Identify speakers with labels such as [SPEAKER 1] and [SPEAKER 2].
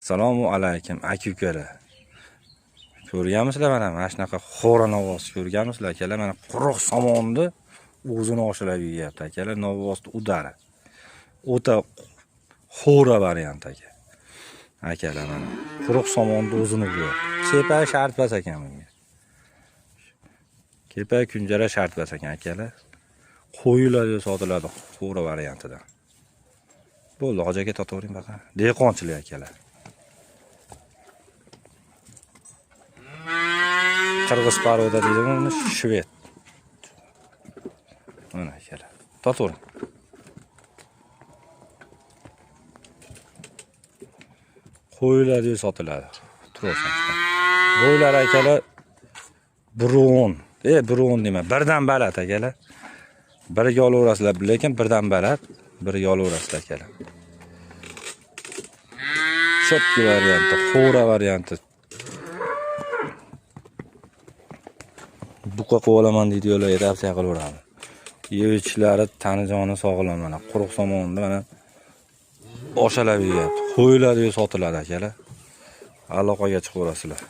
[SPEAKER 1] Assalomu alaykum aka-ukalar. Ko'rganmisizlar mana shunaqa xo'ra novoz ko'rganmisizlar akalar? Mana quruq somonni o'zini oshirib yeyapti akalar. Novvosni udari. O'ta xo'ra variant aka. Akalar mana quruq somonni o'zini uyapti. Kepak shart bas ekan bunga. Kepak kunjara shart bas ekan akalar. Qo'yiladi sotiladi xo'ra variantidan. Bo'ldi, hojaga totavering baqa. Dehqonchilik akalar. Qirg'iz paroda deydimi, shved. Mana akalar. Totavering. Qo'yiladi sotiladi. Tursin. Bo'ylar akalar biron. Biron nima? Birdan baland akalar. Biriga olaverasizlar, lekin birdan baland, biriga olaverasizlar akalar. Chotki varianti, xo'ra varianti. Buqa qovalaman deydilar, tavsiya qilaveradi. Yeyichlari tanijoni sog'lom mana, quruq somonni mana oshalab yeyapti. Qo'yiladi, sotiladi akalar. Aloqaga chiqaverasizlar.